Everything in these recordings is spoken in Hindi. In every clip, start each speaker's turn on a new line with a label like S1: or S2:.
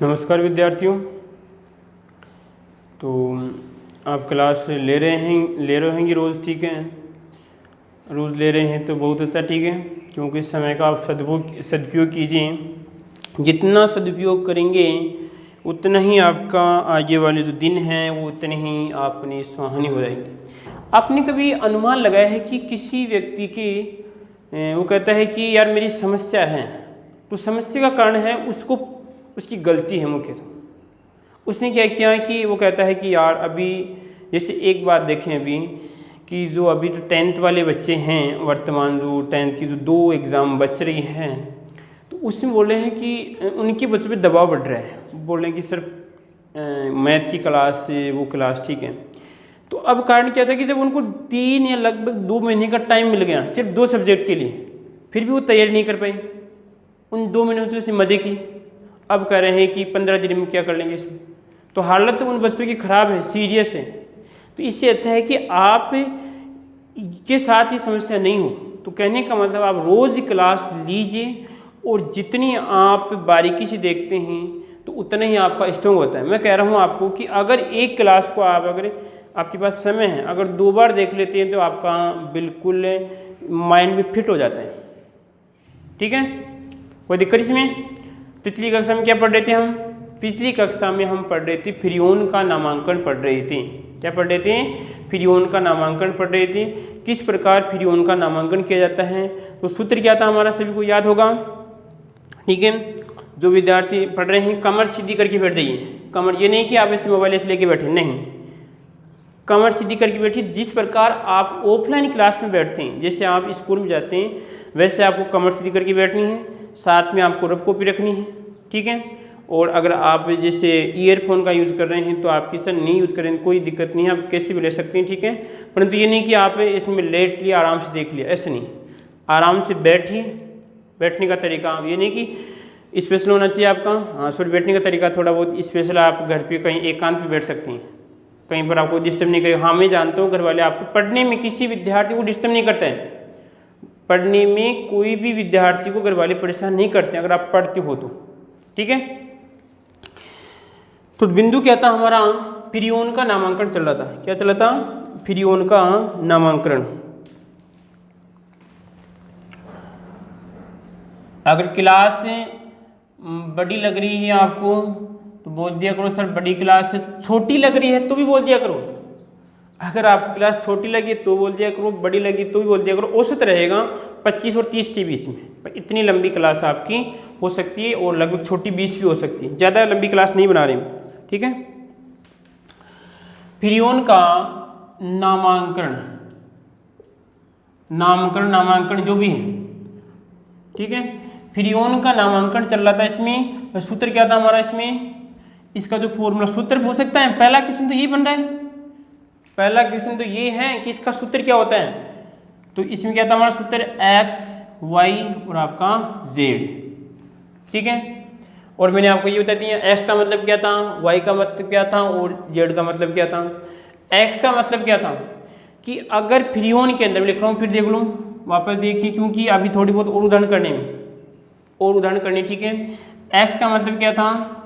S1: नमस्कार विद्यार्थियों। तो आप क्लास ले रहे होंगे रोज़, ठीक है। रोज़ ले रहे हैं तो बहुत अच्छा, ठीक है, क्योंकि इस समय का आप सदुपयोग कीजिए। जितना सदुपयोग करेंगे उतना ही आपका आगे वाले जो दिन हैं वो उतने ही अपनी सुहानी हो जाएंगे। आपने कभी अनुमान लगाया है कि किसी व्यक्ति के वो कहता है कि यार मेरी समस्या है, तो समस्या का कारण है उसकी गलती है मुख्यतः। उसने क्या किया कि वो कहता है कि यार अभी जैसे एक बात देखें अभी कि जो अभी जो 10th वाले बच्चे हैं, वर्तमान जो 10th की जो 2 एग्ज़ाम बच रही हैं, तो उसमें बोल रहे हैं कि उनके बच्चों पे दबाव बढ़ रहा है। बोल रहे हैं कि सिर्फ मैथ की क्लास से वो क्लास, ठीक है। तो अब कारण क्या था कि जब उनको 3 या लगभग 2 महीने का टाइम मिल गया सिर्फ 2 सब्जेक्ट के लिए, फिर भी वो तैयारी नहीं कर पाई। उन 2 महीने में तो उसने मज़े की, अब कह रहे हैं कि 15 दिन में क्या कर लेंगे इसमें। तो हालत तो उन बच्चों की ख़राब है, सीरियस है। तो इससे अच्छा है कि आप के साथ ये समस्या नहीं हो। तो कहने का मतलब आप रोज़ क्लास लीजिए और जितनी आप बारीकी से देखते हैं तो उतना ही आपका स्ट्रॉन्ग होता है। मैं कह रहा हूँ आपको कि अगर एक क्लास को अगर आपके पास समय है, अगर 2 बार देख लेते हैं तो आपका बिल्कुल माइंड में फिट हो जाता है, ठीक है। कोई दिक्कत इसमें? पिछली कक्षा में क्या पढ़ रहे थे हम? पिछली कक्षा में हम पढ़ रहे थे फ्रियोन का नामांकन पढ़ रहे थे। क्या पढ़ रहे थे? फ्रियोन का नामांकन पढ़ रहे थे। किस प्रकार फ्रियोन का नामांकन किया जाता है, तो सूत्र क्या था हमारा, सभी को याद होगा, ठीक है। जो विद्यार्थी पढ़ रहे हैं कमर सीधी करके बैठ जाइए। कमर ये नहीं कि आप ऐसे मोबाइल ऐसे लेके बैठे, नहीं, कमर सीधी करके बैठिए। जिस प्रकार आप ऑफलाइन क्लास में बैठते हैं, जैसे आप स्कूल में जाते हैं, वैसे आपको कमर सीधी करके बैठनी है। साथ में आपको रफ कॉपी रखनी है, ठीक है। और अगर आप जैसे ईयरफोन का यूज़ कर रहे हैं तो आप किसी नहीं यूज़ करें, कोई दिक्कत नहीं है, आप कैसे भी ले सकते हैं, ठीक है। परंतु ये नहीं कि आप इसमें लेट लिया आराम से देख लिया, ऐसे नहीं। आराम से बैठिए। बैठने का तरीका ये नहीं कि स्पेशल होना चाहिए आपका, हाँ सॉरी, बैठने का तरीका थोड़ा बहुत स्पेशल। आप घर पे कहीं एकांत पे बैठ सकते हैं, कहीं पर आपको डिस्टर्ब नहीं करेगा। हाँ मैं जानता हूँ घर वाले आपको पढ़ने में किसी विद्यार्थी को डिस्टर्ब नहीं करते हैं। पढ़ने में कोई भी विद्यार्थी को घर वाले परेशान नहीं करते अगर आप पढ़ते हो तो, ठीक है। तो बिंदु क्या था हमारा, फ्रियोन का नामांकन चल रहा था। क्या चल रहा था? फ्रियोन का नामांकन। अगर क्लास बड़ी लग रही है आपको तो बोल दिया करो सर बड़ी क्लास है। छोटी लग रही है तो भी बोल दिया करो। अगर आपकी क्लास छोटी लगी तो बोल दिया करो, बड़ी लगी तो भी बोल दिया करो। औसत रहेगा 25 और 30 के बीच में। इतनी लंबी क्लास आपकी हो सकती है और लगभग छोटी 20 भी हो सकती है। ज़्यादा लंबी क्लास नहीं बना रहे, ठीक है। फ्रियोन का नामांकन जो भी है, ठीक है। फ्रियोन का नामांकन चल रहा था। इसमें सूत्र क्या था हमारा, इसमें इसका जो फॉर्मूला सूत्र हो सकता है, पहला क्वेश्चन तो ये बन रहा है। पहला क्वेश्चन तो ये है कि इसका सूत्र क्या होता है। तो इसमें क्या था हमारा सूत्र, x, y और आपका z, ठीक है। और मैंने आपको ये बता दिया x का मतलब क्या था, y का मतलब क्या था और z का मतलब क्या था। x का मतलब क्या था कि अगर फ्रियोन के अंदर, लिख रहा हूँ फिर देख लो वापस देखिए, क्योंकि अभी थोड़ी बहुत और उदाहरण करने, ठीक है। x का मतलब क्या था,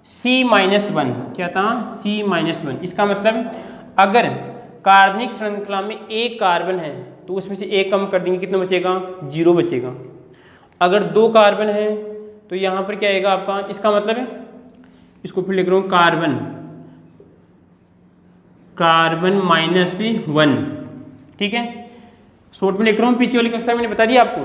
S1: C-1, क्या था, C-1। इसका मतलब अगर कार्बनिक श्रृंखला में एक कार्बन है तो उसमें से एक कम कर देंगे, कितना बचेगा, 0 बचेगा। अगर 2 कार्बन है तो यहाँ पर क्या आएगा आपका, इसका मतलब है, इसको फिर लिख रहा हूँ कार्बन-1, ठीक है। शॉर्ट में लिख रहा हूँ। पीछे वाली कक्षा में मैंने बता दिया आपको,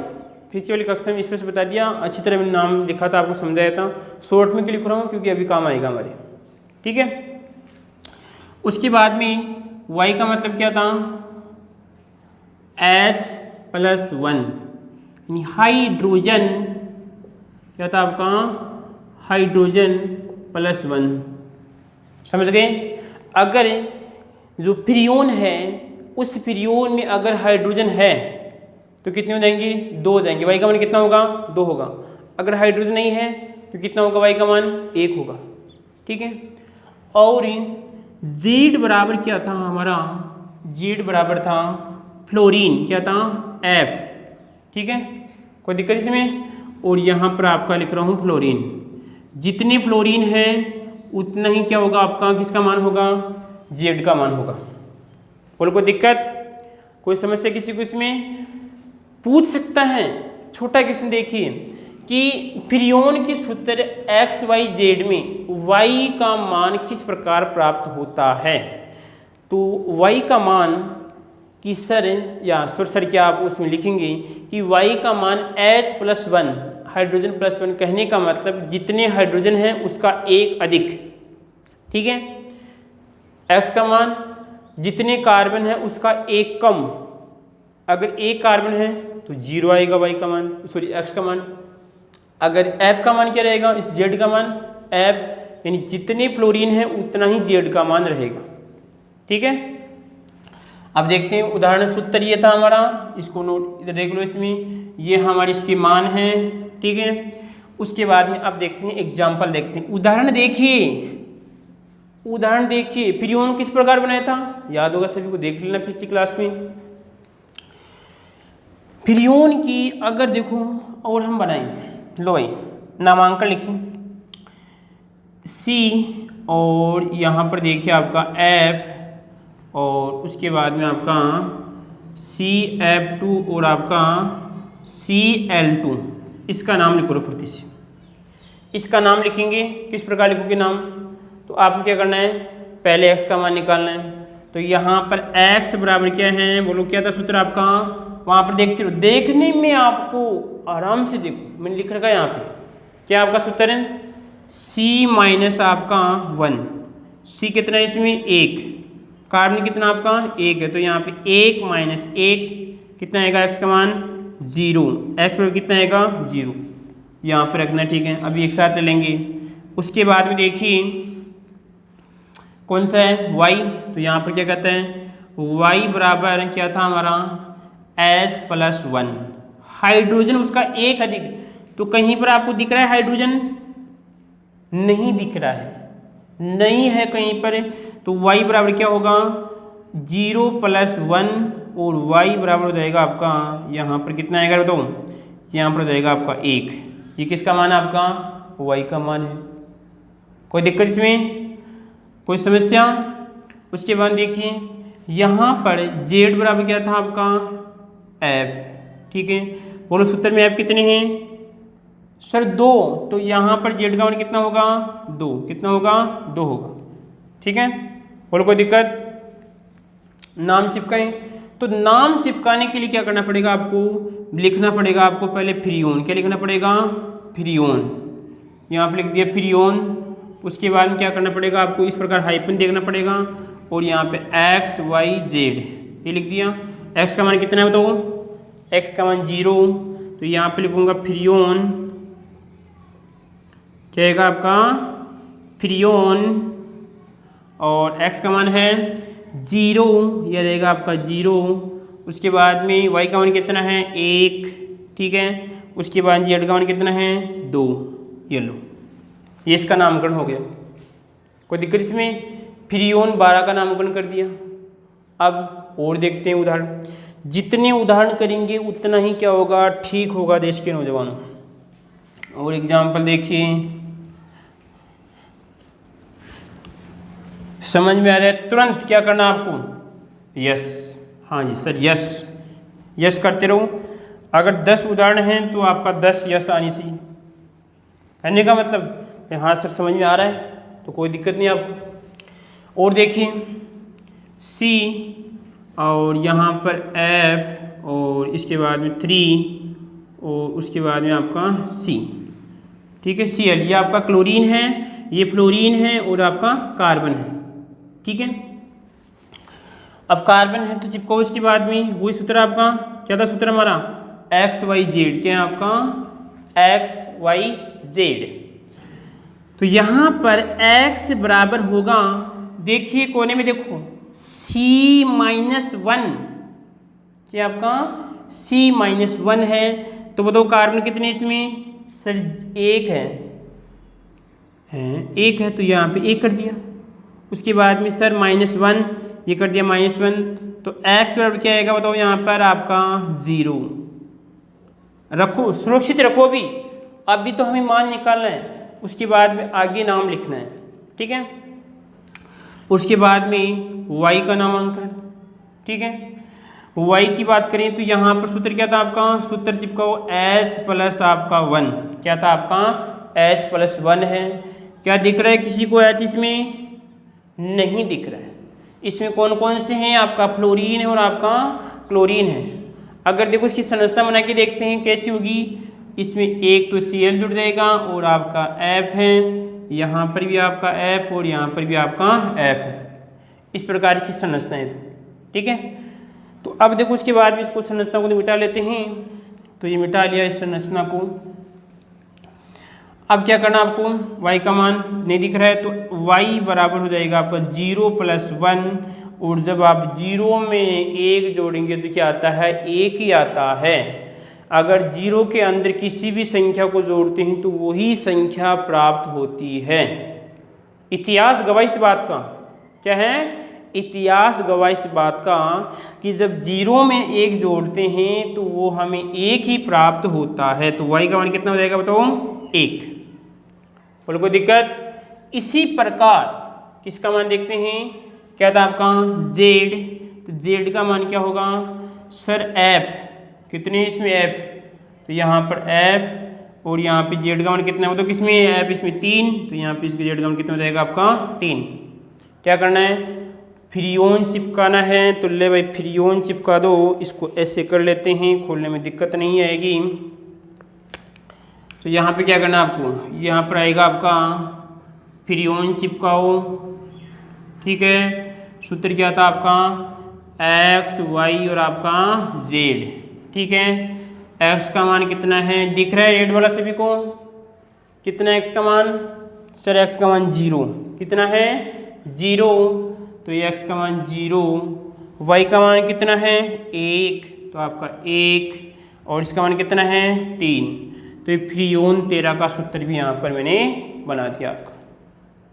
S1: पीछे वाली कक्षा में इसमें से बता दिया, अच्छी तरह मैंने नाम लिखा था, आपको समझाया था। शॉर्ट में क्यों लिख रहा हूँ, क्योंकि अभी काम आएगा हमारे, ठीक है। उसके बाद में y का मतलब क्या था, H+1, यानी हाइड्रोजन, क्या था आपका, हाइड्रोजन+1। समझ गए। अगर जो फ्रियोन है उस फ्रियोन में अगर हाइड्रोजन है तो कितने हो जाएंगे, 2 हो जाएंगे। y का मान कितना होगा, 2 होगा। अगर हाइड्रोजन नहीं है तो कितना होगा, y का मान 1 होगा, ठीक है। और Z बराबर क्या था हमारा, Z बराबर था फ्लोरीन, क्या था, F, ठीक है। कोई दिक्कत इसमें। और यहाँ पर आपका लिख रहा हूँ फ्लोरीन, जितने फ्लोरीन हैं उतना ही क्या होगा आपका, किसका मान होगा, जेड का मान होगा। बोलो कोई दिक्कत, कोई समस्या किसी को इसमें पूछ सकता है। छोटा क्वेश्चन देखिए कि फ्रियोन के सूत्र एक्स वाई जेड में वाई का मान किस प्रकार प्राप्त होता है। तो वाई का मान कि सर या सर क्या आप उसमें लिखेंगे कि वाई का मान H+1 हाइड्रोजन +1 कहने का मतलब जितने हाइड्रोजन हैं उसका एक अधिक, ठीक है। एक्स का मान जितने कार्बन है उसका एक कम, अगर एक कार्बन है तो 0 आएगा वाई का मान, सॉरी एक्स का मान। अगर एफ का मान क्या रहेगा, इस जेड का मान एफ, यानी जितने फ्लोरीन है उतना ही जेड का मान रहेगा, ठीक है। अब देखते हैं उदाहरण सूत्र ये था हमारा, इसको नोट इधर देख लो, इसमें ये हमारे इसके मान हैं, ठीक है। उसके बाद में अब देखते हैं एग्जाम्पल देखते हैं, उदाहरण देखिए, उदाहरण देखिए फ्रियोन किस प्रकार बनाया था, याद होगा सभी को, देख लेना पिछली क्लास में। फ्रियोन की अगर देखो और हम बनाएंगे, लो भाई नामांकन लिखें सी, और यहाँ पर देखिए आपका एफ, और उसके बाद में आपका CF2 और आपका Cl2, इसका नाम लिखो फुर्ती से। इसका नाम लिखेंगे, किस प्रकार लिखोगे नाम, तो आपको क्या करना है, पहले x का मान निकालना है। तो यहाँ पर x बराबर क्या है, बोलो क्या था सूत्र आपका, वहाँ पर देखते रहो, देखने में आपको आराम से देखो, मैंने लिख रखा है यहाँ पे, क्या आपका सूत्र है, C माइनस आपका 1, C कितना है इसमें 1, कार्बन कितना आपका 1 है, तो यहाँ पे 1 माइनस 1 कितना आएगा, x का मान 0, x पर कितना आएगा 0, यहाँ पर रखना, ठीक है। अभी एक साथ ले लेंगे। उसके बाद में देखिए कौन सा है y, तो यहाँ पर क्या कहते हैं y बराबर क्या था हमारा H+1, हाइड्रोजन उसका एक अधिक, तो कहीं पर आपको दिख रहा है हाइड्रोजन, नहीं दिख रहा है, नहीं है कहीं पर, तो y बराबर क्या होगा 0+1, और y बराबर हो जाएगा आपका, यहाँ पर कितना आएगा बताओ, यहाँ पर हो जाएगा आपका 1, ये किसका मान है आपका, y का मान है। कोई दिक्कत इसमें, कोई समस्या। उसके बाद देखिए यहाँ पर z बराबर क्या था आपका f, ठीक है। बोलो सूत्र में f कितने हैं सर 2, तो यहाँ पर z का मान कितना होगा 2, कितना होगा 2 होगा, ठीक है। बोलो कोई दिक्कत, नाम चिपकाएं, तो नाम चिपकाने के लिए क्या करना पड़ेगा आपको, लिखना पड़ेगा आपको पहले फ्रियोन, क्या लिखना पड़ेगा फ्रियोन, यहाँ पर लिख दिया फ्रियोन। उसके बाद में क्या करना पड़ेगा आपको, इस प्रकार हाइपन देखना पड़ेगा, और यहाँ पे एक्स वाई जेड ये लिख दिया। एक्स का मान कितना है बताओ, एक्स का मान 0, तो यहाँ पे लिखूंगा फ्रियोन, क्या आएगा आपका फ्रियोन, और एक्स का मान है 0, यह रहेगा आपका 0। उसके बाद में वाई का मान कितना है 1, ठीक है। उसके बाद जेड का मान कितना है 2, ये लो, ये इसका नामकरण हो गया। कोई दिक्कत इसमें, फ्रियोन 12 का नामकरण कर दिया। अब और देखते हैं उदाहरण, जितने उदाहरण करेंगे उतना ही क्या होगा, ठीक होगा देश के नौजवानों। और एग्जाम्पल देखिए, समझ में आ रहा है, तुरंत क्या करना आपको, यस, हाँ जी सर यस, यस करते रहो। अगर 10 उदाहरण हैं तो आपका 10 यस आनी चाहिए, कहने का मतलब हाँ सर समझ में आ रहा है, तो कोई दिक्कत नहीं आप। और देखिए सी, और यहाँ पर एफ, और इसके बाद में 3, और उसके बाद में आपका सी, ठीक है। Cl ये आपका क्लोरीन है, ये फ्लोरीन है, और आपका कार्बन है, ठीक है। अब कार्बन है तो चिपकाओ, इसके बाद में वही सूत्र आपका क्या था, सूत्र हमारा एक्स वाई जेड, क्या है आपका एक्स वाई जेड। तो यहाँ पर x बराबर होगा, देखिए कोने में देखो C-1, क्या आपका C-1 है, तो बताओ कार्बन कितने इसमें सर 1 है, 1 है, तो यहाँ पे 1 कर दिया। उसके बाद में सर -1, ये कर दिया -1, तो x बराबर क्या आएगा बताओ, यहाँ पर आपका 0 रखो, सुरक्षित रखो। अभी तो हमें मान निकालना है। उसके बाद में आगे नाम लिखना है, ठीक है। उसके बाद में y का नामांकन, ठीक है। y की बात करें तो यहाँ पर सूत्र क्या था आपका, सूत्र चिपकाओ h प्लस आपका 1, क्या था आपका h प्लस 1 है। क्या दिख रहा है किसी को h इसमें? नहीं दिख रहा है। इसमें कौन कौन से हैं, आपका फ्लोरीन है और आपका क्लोरीन है। अगर देखो इसकी संरचना बना के देखते हैं कैसी होगी। इसमें एक तो Cl जुड़ जाएगा और आपका F है, यहाँ पर भी आपका F और यहाँ पर भी आपका F है। इस प्रकार की संरचना है, ठीक है। तो अब देखो उसके बाद भी इसको संरचना को मिटा लेते हैं। तो ये मिटा लिया इस संरचना को। अब क्या करना आपको, y का मान नहीं दिख रहा है तो y बराबर हो जाएगा आपका 0 प्लस 1, और जब आप 0 में 1 जोड़ेंगे तो क्या आता है, 1 ही आता है। अगर 0 के अंदर किसी भी संख्या को जोड़ते हैं तो वही संख्या प्राप्त होती है। इतिहास गवाह इस बात का, क्या है, इतिहास गवाह इस बात का कि जब 0 में 1 जोड़ते हैं तो वो हमें 1 ही प्राप्त होता है। तो y का मान कितना हो जाएगा बताओ, 1। बोलो कोई दिक्कत। इसी प्रकार किसका मान देखते हैं, क्या था आपका z। तो z का मान क्या होगा सर, f कितने इसमें f, तो यहाँ पर f और यहाँ पे z का मान कितना है, तो किसमें f इसमें 3, तो यहाँ पे इसके z का मान कितना हो जाएगा आपका 3। क्या करना है, फ्रियोन चिपकाना है। तो ले भाई फ्रियोन चिपका दो, इसको ऐसे कर लेते हैं, खोलने में दिक्कत नहीं आएगी। तो यहाँ पे क्या करना है आपको, यहाँ पर आएगा आपका फ्रियोन चिपकाओ, ठीक है। सूत्र क्या था आपका x y और आपका z, ठीक है। x का मान कितना है, दिख रहा है रेड वाला सभी को, कितना है x का मान सर, x का मान 0, कितना है 0, तो ये x का मान 0, y का मान कितना है 1, तो आपका 1, और इसका मान कितना है 3। तो ये फ्रियोन 13 का सूत्र भी यहाँ पर मैंने बना दिया आपका,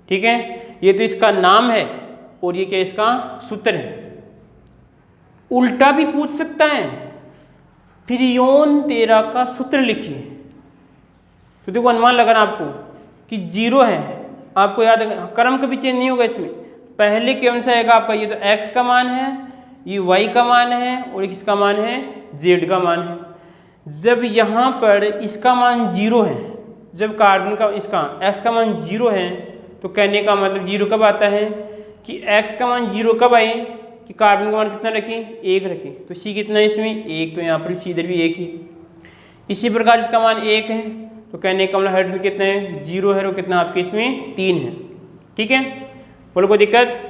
S1: ठीक है। ये तो इसका नाम है और ये क्या इसका सूत्र है। उल्टा भी पूछ सकता है, फ्रियोन 13 का सूत्र लिखिए। तो देखो अनुमान लगाना आपको कि 0 है, आपको याद है क्रम कभी चेंज नहीं होगा इसमें। पहले कौन सा आएगा आपका, ये तो x का मान है, ये y का मान है और किसका मान है, z का मान है। जब यहाँ पर इसका मान 0 है, जब कार्बन का इसका x का मान 0 है, तो कहने का मतलब 0 कब आता है कि x का मान 0 कब आए कि कार्बन का मान कितना रखें, 1 रखें। तो C कितना है इसमें 1, तो यहाँ पर C इधर भी 1 ही। इसी प्रकार इसका मान 1 है, तो कहने का मतलब हाइड्रोजन कितना है 0 है, और कितना आपके इसमें 3 है, ठीक है। बोलो कोई दिक्कत।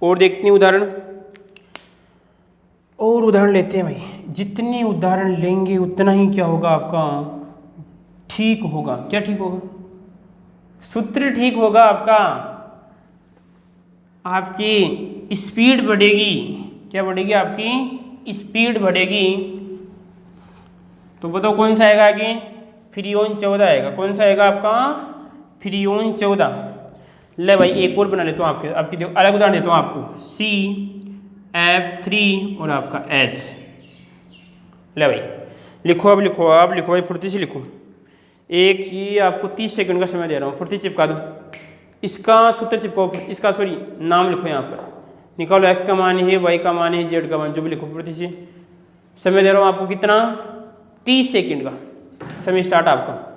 S1: और देखते हैं उदाहरण, और उदाहरण लेते हैं भाई। जितने उदाहरण लेंगे उतना ही क्या होगा आपका ठीक होगा। क्या ठीक होगा, सूत्र ठीक होगा आपका, आपकी स्पीड बढ़ेगी। क्या बढ़ेगी, आपकी स्पीड बढ़ेगी। तो बताओ कौन सा आएगा आगे, फ्रियोन 14 आएगा। कौन सा आएगा आपका, फ्रियोन 14। ले भाई एक और बना लेता हूँ आपकी देखो अलग उदाहरण देता हूँ आपको, CF3 और आपका H। ले भाई लिखो, अब लिखो, अब लिखो भाई, फुर्ती से लिखो। एक ही आपको 30 सेकंड का समय दे रहा हूँ, फुर्ती चिपका दो। इसका सूत्र चिपकाओ, इसका सॉरी नाम लिखो, यहाँ पर निकालो। x का मान है, y का मान है, z का मान, जो भी लिखो फुर्ती से। समय दे रहा हूँ आपको कितना, 30 सेकंड का समय स्टार्ट आपका।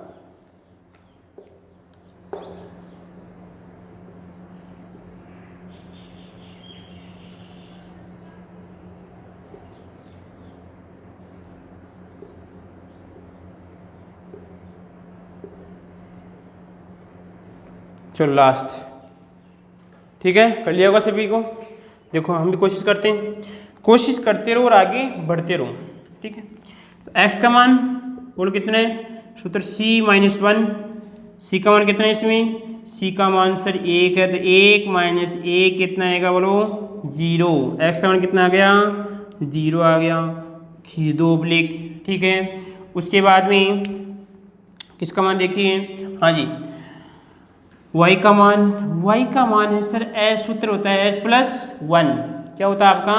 S1: चलो लास्ट, ठीक है, कर लिया होगा सभी को। देखो हम भी कोशिश करते हैं, कोशिश करते रहो और आगे बढ़ते रहो, ठीक है। तो x का मान बोलो कितना है, सूत्र C-1। C का मान कितना है इसमें, C का मान सर 1 है, तो 1 - 1 कितना आएगा बोलो 0। x का मान कितना आ गया, 0 आ गया, खींच दो ओब्लिक, ठीक है। उसके बाद में किसका मान देखिए, हाँ जी y का मान है सर h, सूत्र होता है h+1। क्या होता है आपका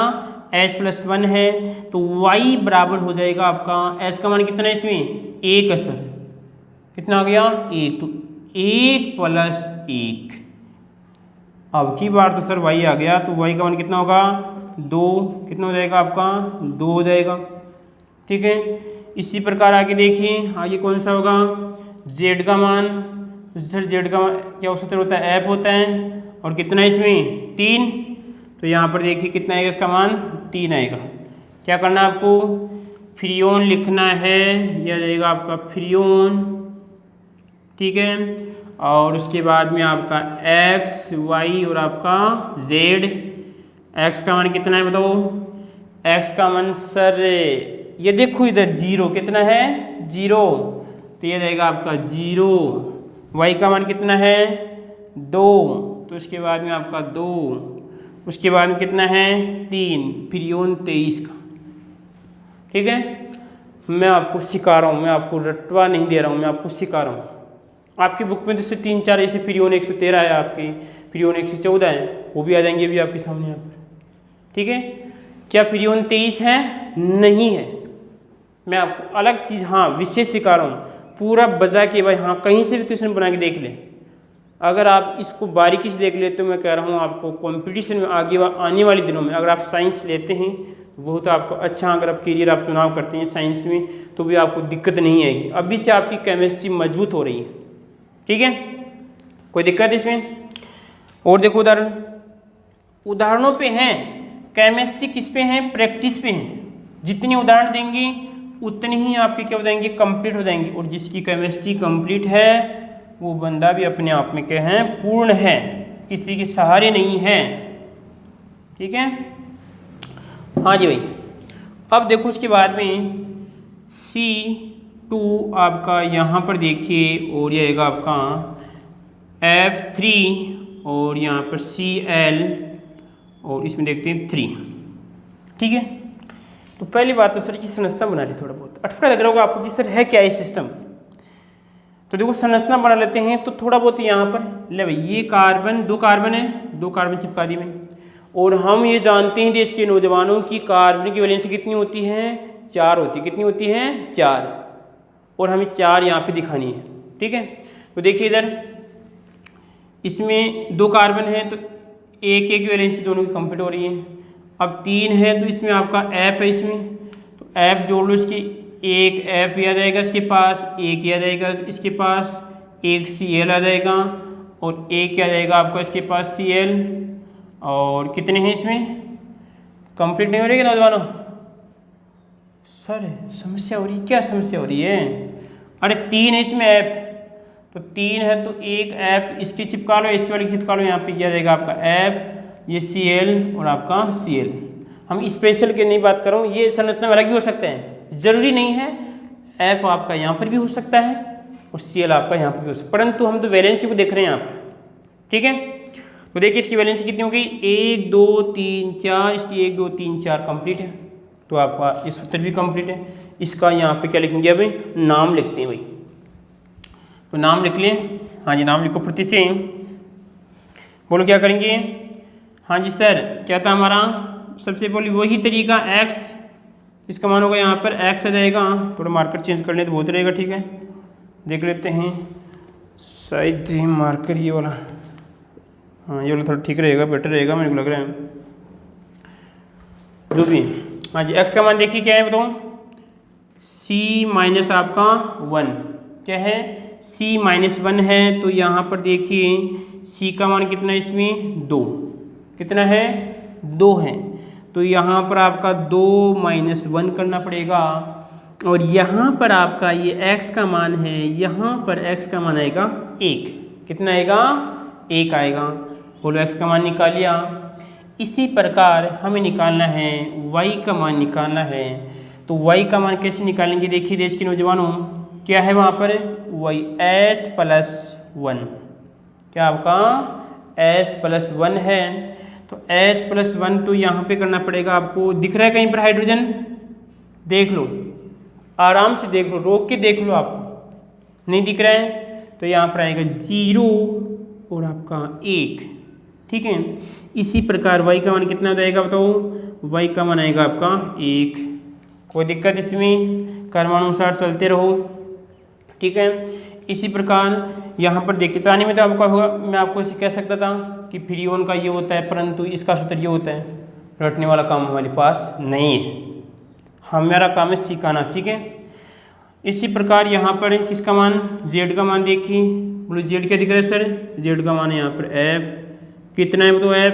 S1: h+1 है, तो y बराबर हो जाएगा आपका, h का मान कितना है इसमें 1 है सर, कितना आ गया 1। तो 1 प्लस 1। अब की बार तो सर y आ गया, तो y का मान कितना होगा 2, कितना हो जाएगा आपका 2 हो जाएगा। ठीक है, इसी प्रकार आगे देखिए, आगे कौन सा होगा z का मान। सर z का मान क्या सूत्र होता है, f होता है, और कितना है इसमें 3। तो यहाँ पर देखिए कितना आएगा, इसका मान 3 आएगा। क्या करना है आपको, फ्रियोन लिखना है, यह जाएगा आपका फ्रियोन। ठीक है, और उसके बाद में आपका x y और आपका z। x का मान कितना है बताओ, x का मान सर ये देखो इधर 0, कितना है 0, तो ये जाएगा आपका 0। y का मान कितना है 2, तो उसके बाद में आपका 2, उसके बाद में कितना है 3, फ्रियोन 23 का। ठीक है, मैं आपको सिखा रहा हूँ, मैं आपको रटवा नहीं दे रहा हूँ, मैं आपको सिखा रहा हूँ। आपकी बुक में जैसे 3-4 ऐसे फ्रियोन 113 है, आपकी फ्रियोन 114 है, वो भी आ जाएंगे अभी आपके सामने यहाँ पर। ठीक है, क्या फ्रियोन 23 है, नहीं है। मैं आपको अलग चीज़, हाँ विशेष सिखा रहा हूँ, पूरा बजा के भाई, हाँ कहीं से भी क्वेश्चन बना के देख लें। अगर आप इसको बारीकी से देख लेते तो मैं कह रहा हूँ आपको कंपटीशन में आगे आने वाले दिनों में, अगर आप साइंस लेते हैं बहुत आपको अच्छा, अगर आप करियर आप चुनाव करते हैं साइंस में, तो भी आपको दिक्कत नहीं आएगी। अभी से आपकी केमिस्ट्री मजबूत हो रही है। ठीक है, कोई दिक्कत इसमें। और देखो उदाहरणों पे हैं, केमिस्ट्री किस पे हैं, प्रैक्टिस पे हैं। जितने उदाहरण देंगे उतने ही आपके क्या हो जाएंगे, कंप्लीट हो जाएंगे। और जिसकी केमिस्ट्री कंप्लीट है वो बंदा भी अपने आप में क्या है, पूर्ण है, किसी के सहारे नहीं है। ठीक है, हाँ जी भाई। अब देखो उसके बाद में C2 आपका यहाँ पर देखिए, और ये आएगा आपका F3, और यहाँ पर Cl, और इसमें देखते हैं 3। ठीक है, तो पहली बात तो सर की संरचना बना ली, थोड़ा बहुत अटपटा लग रहा होगा आपको कि सर है क्या ये सिस्टम। तो देखो संरचना बना लेते हैं, तो थोड़ा बहुत यहाँ पर ले भाई, ये कार्बन 2 कार्बन है, 2 कार्बन चिपका दी मैंने। और हम ये जानते हैं देश के नौजवानों की कार्बन की वैलेंसी कितनी होती है, 4 होती है। कितनी होती है, 4, और हमें 4 यहाँ पे दिखानी है। ठीक है, तो देखिए इधर इसमें 2 कार्बन है, तो एक की वैलेंसी दोनों की कंप्लीट हो रही है। अब 3 है, तो इसमें आपका F है, इसमें तो F जोड़ लो, इसकी एक F आ जाएगा इसके पास, एक आ जाएगा इसके पास, एक Cl आ जाएगा, और एक क्या जाएगा आपका इसके पास Cl। और कितने हैं इसमें, कंप्लीट नहीं हो रही है नौजवानों। सर समस्या हो रही है, क्या समस्या हो रही है, अरे 3 है इसमें F, तो 3 है, तो एक F इसकी चिपका लो, इस वाली चिपका लो, यहाँ पे क्या जाएगा आपका F, ये Cl और आपका Cl। हम स्पेशल के नहीं बात कर रहा हूँ, ये संरचना अलग भी हो सकते हैं, जरूरी नहीं है। F आपका यहाँ पर भी हो सकता है और Cl आपका यहाँ पर भी हो सकता है, परंतु हम तो वैलेंसी को देख रहे हैं यहाँ पर। ठीक है, तो देखिए इसकी वैलेंसी कितनी हो गई, 1 2 3 4, इसकी 1 2 3 4 कंप्लीट है, तो आपका ये सूत्र भी कंप्लीट है। इसका यहाँ पे क्या लिखेंगे अभी, नाम लिखते हैं भाई, तो नाम लिख लें। हाँ जी, नाम लिखो प्रति से, बोलो क्या करेंगे। हाँ जी सर, क्या था हमारा, सबसे पहले वही तरीका x, इसका मान होगा यहाँ पर x आ जाएगा, थोड़ा मार्कर चेंज कर लें तो बहुत रहेगा। ठीक है, देख लेते हैं, शायद मार्कर ये वाला, हाँ ये वाला थोड़ा ठीक रहेगा, बेटर रहेगा मेरे को लग रहा है, जो भी। हाँ जी, x का मान देखिए क्या है बताओ, c माइनस आपका 1, क्या है c माइनस 1 है, तो यहाँ पर देखिए c का मान कितना है इसमें 2, कितना है 2 है, तो यहाँ पर आपका 2 माइनस 1 करना पड़ेगा। और यहाँ पर आपका ये x का मान है, यहाँ पर x का मान आएगा 1, कितना आएगा 1 आएगा। बोलो x का मान निकाल लिया। इसी प्रकार हमें निकालना है y का मान निकालना है, तो y का मान कैसे निकालेंगे, देखिए देश के नौजवानों, क्या है वहाँ पर y h प्लस 1, क्या आपका h प्लस 1 है, तो h प्लस 1 तो यहाँ पे करना पड़ेगा आपको, दिख रहा है कहीं पर हाइड्रोजन, देख लो आराम से, देख लो रोक के देख लो, आपको नहीं दिख रहा है तो यहाँ पर आएगा 0 और आपका 1। ठीक है, इसी प्रकार y का मान कितना हो जाएगा बताओ, y का मान आएगा आपका 1। कोई दिक्कत इसमें, कर्मानुसार चलते रहो। ठीक है, इसी प्रकार यहाँ पर देखिए, चाहने में तो आपका होगा, मैं आपको इसे कह सकता था कि फ्रीओन का ये होता है, परंतु इसका सूत्र ये होता है। रटने वाला काम हमारे पास नहीं है, हमारा काम है सिखाना, ठीक है। इसी प्रकार यहाँ पर किसका मान, जेड का मान देखिए, बोलो जेड क्या दिख रहा है सर, जेड का मान है यहाँ पर एफ, कितना है तो एफ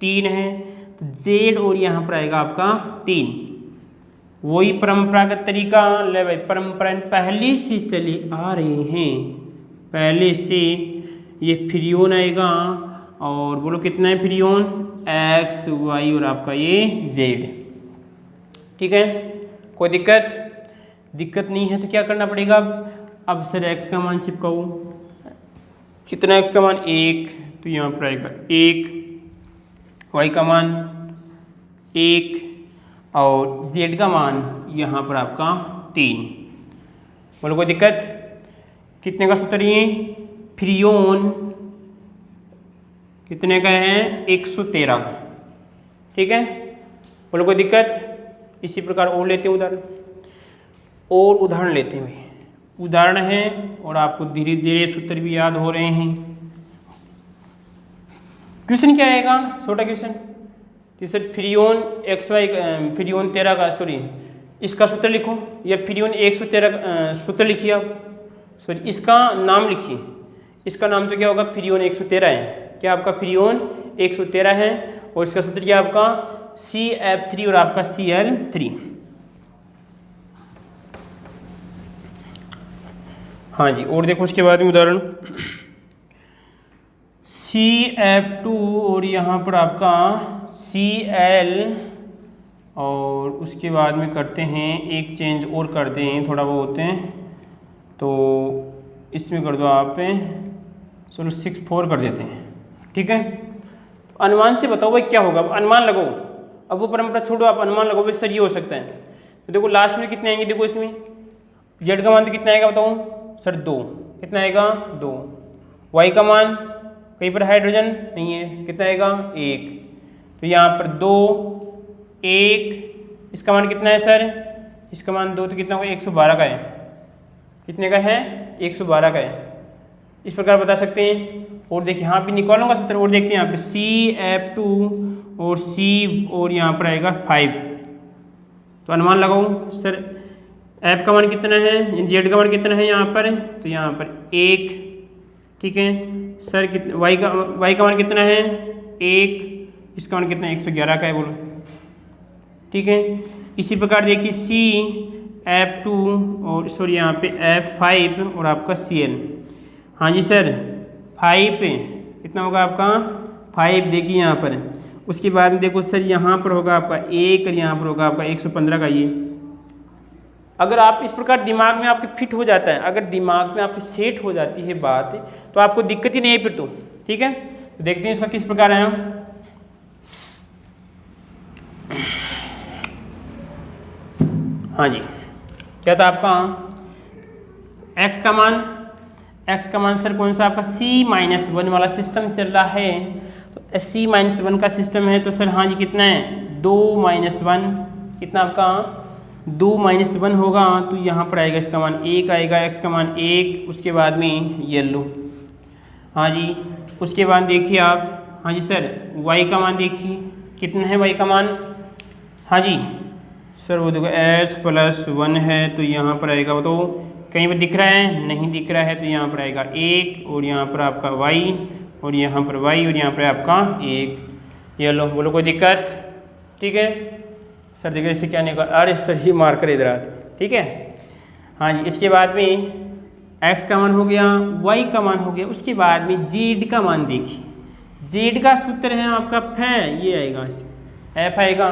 S1: 3 है, तो जेड और यहाँ पर आएगा आपका 3। वही परंपरागत तरीका ले भाई, परंपरा पहले से चले आ रहे हैं, पहले से ये फ्रीओन आएगा और बोलो कितना है फ्रीओन, एक्स वाई और आपका ये जेड, ठीक है। कोई दिक्कत नहीं है तो क्या करना पड़ेगा अब सर एक्स का मान चिपकाओ, कितना एक्स का मान 1, तो यहाँ पर आएगा 1, वाई का मान 1 और जेड का मान यहाँ पर आपका 3। बोलो कोई दिक्कत, कितने का सूत्र ये, फ्रीओन कितने का है 113 का, ठीक है। बोलो कोई दिक्कत। इसी प्रकार और लेते हैं उदाहरण लेते हैं, उदाहरण है और आपको धीरे धीरे सूत्र भी याद हो रहे हैं। क्वेश्चन क्या आएगा, छोटा क्वेश्चन, कि sir freon X Y, freon 13 का, सॉरी इसका सूत्र लिखो, या फ्रीओन 113 सूत्र लिखिए आप, सॉरी इसका नाम लिखिए, इसका नाम तो क्या होगा, फ्रीओन 113 है, क्या आपका फ्रीओन 113 है, और इसका सूत्र क्या आपका CF3 और आपका Cl3। हाँ जी, और देखो उसके बाद में उदाहरण CF2 और यहाँ पर आपका Cl, और उसके बाद में करते हैं एक चेंज और करते हैं थोड़ा बहुत है, तो इसमें कर दो आप, चलो 6-4 कर देते हैं, ठीक है। तो अनुमान से बताओ भाई क्या होगा, अब अनुमान लगाओ, अब वो परंपरा छोड़ो, आप अनुमान लगाओ भाई सर ये हो सकता है। तो देखो लास्ट में कितने आएंगे, देखो इसमें जेड का मान तो कितना आएगा बताओ सर 2, कितना आएगा 2, वाई का मान कहीं पर हाइड्रोजन नहीं है, कितना आएगा 1, तो यहाँ पर 2 1, इसका मान कितना है सर, इसका मान 2, तो कितना होगा 112 का है, कितने का है 112 का है, इस प्रकार बता सकते हैं। और देखिए यहाँ पे निकालूंगा सूत्र, और देखते हैं यहाँ पे CF2 और C और यहाँ पर आएगा 5, तो अनुमान लगाओ सर F का मान कितना है, जेड का मान कितना है यहाँ पर, तो यहाँ पर 1, ठीक है सर, वाई का मान कितना है 1, इसका मान कितना है 111 का है, बोलो ठीक है। इसी प्रकार देखिए CF2 और सॉरी यहाँ पे F5 और आपका Cl, हाँ जी सर 5 कितना होगा आपका 5, देखिए यहाँ पर, उसके बाद में देखो सर यहाँ पर होगा आपका 1 और यहाँ पर होगा आपका 115 का। ये अगर आप इस प्रकार दिमाग में आपके फिट हो जाता है, अगर दिमाग में आपकी सेट हो जाती है बात, तो आपको दिक्कत ही नहीं है फिर तो, ठीक है। तो देखते हैं इसका किस प्रकार है। हाँ जी, क्या था आपका x का मान सर कौन सा आपका C-1 वाला सिस्टम चल रहा है, तो C-1 का सिस्टम है, तो सर हाँ जी कितना है 2-1, कितना आपका 2-1 होगा, तो यहाँ पर आएगा इसका मान 1 आएगा, x का मान 1, उसके बाद में येलो, हाँ जी। उसके बाद देखिए आप, हाँ जी सर y का मान देखिए कितना है y का मान, हाँ जी सर वो देखो H+1 है, तो यहाँ पर आएगा वो, तो कहीं पर दिख रहा है नहीं दिख रहा है, तो यहाँ पर आएगा 1 और यहाँ पर आपका y और यहाँ पर y और यहाँ पर आपका 1, ये लो, बोलो कोई दिक्कत, ठीक है सर। देखिए इससे क्या निकाल, अरे सर ये मार्कर इधर आता, ठीक है हाँ जी। इसके बाद में x का मान हो गया, y का मान हो गया, उसके बाद में z का मान देखिए, z का सूत्र है आपका f, ये आएगा f आएगा,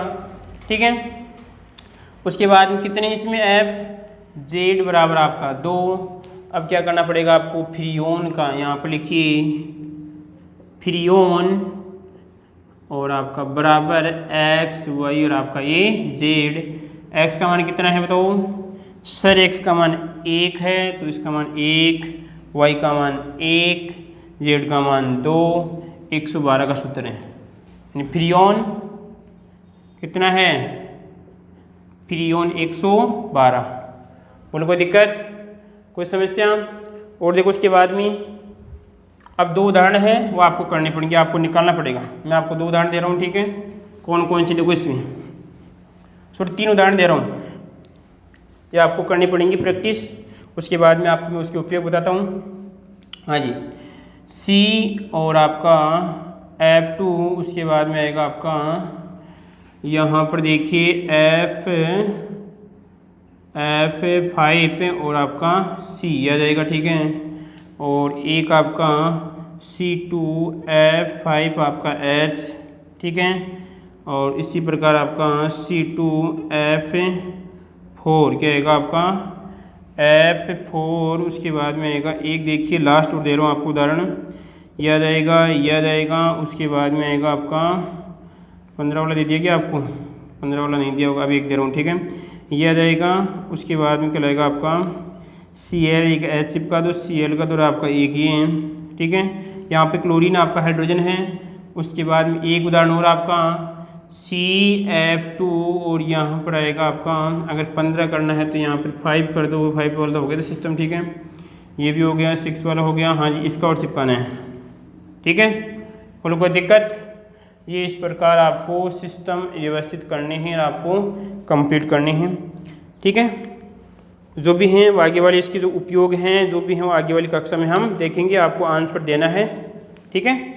S1: ठीक है। उसके बाद में कितने इसमें f, z बराबर आपका 2। अब क्या करना पड़ेगा आपको, फ्रीओन का यहाँ पर लिखिए, फ्रीओन और आपका बराबर x y और आपका ये z। x का मान कितना है बताओ सर, x का मान 1 है, तो इसका मान 1, y का मान 1, z का मान 2, 112 का सूत्र है, यानी फ्रीओन कितना है, फ्रीओन 112। बोलो कोई दिक्कत, कोई समस्या। और देखो उसके बाद में अब 2 उदाहरण है वो आपको करने पड़ेंगे, आपको निकालना पड़ेगा। मैं आपको 2 उदाहरण दे रहा हूँ, ठीक है। कौन कौन सी देखो इसमें सॉरी 3 उदाहरण दे रहा हूँ, ये आपको करनी पड़ेंगी प्रैक्टिस। उसके बाद में आपको मैं उसके उपयोग बताता हूँ। हाँ जी, C और आपका F2, उसके बाद में आएगा आपका यहाँ पर देखिए F5 और आपका C आ जाएगा, ठीक है। और एक आपका C2F5 आपका H, ठीक है। और इसी प्रकार आपका C2F4 क्या आएगा आपका F4। उसके बाद में आएगा एक देखिए लास्ट और दे रहा हूँ आपको उदाहरण, याद आएगा। उसके बाद में आएगा आपका 15 वाला दे दिया क्या आपको, 15 वाला नहीं दिया होगा, अभी एक दे रहा हूँ, ठीक है। याद आएगा। उसके बाद में क्या लगेगा आपका Cl, एक H चिपका दो, Cl का दो आपका एक ही है, ठीक है। यहाँ पे क्लोरीन आपका हाइड्रोजन है। उसके बाद में एक उदाहरण और आपका CF2 और यहाँ पर आएगा आपका अगर 15 करना है तो यहाँ पर 5 कर दो, 5 वाला हो गया तो सिस्टम, ठीक है। ये भी हो गया, 6 वाला हो गया। हाँ जी, इसका और चिपकाना है, ठीक है। बोलो कोई दिक्कत? ये इस प्रकार आपको सिस्टम व्यवस्थित करने हैं और आपको कंप्लीट करने हैं, ठीक है। जो भी हैं वो आगे वाले इसके जो उपयोग हैं जो भी हैं वो आगे वाली कक्षा में हम देखेंगे, आपको आंसर देना है, ठीक है।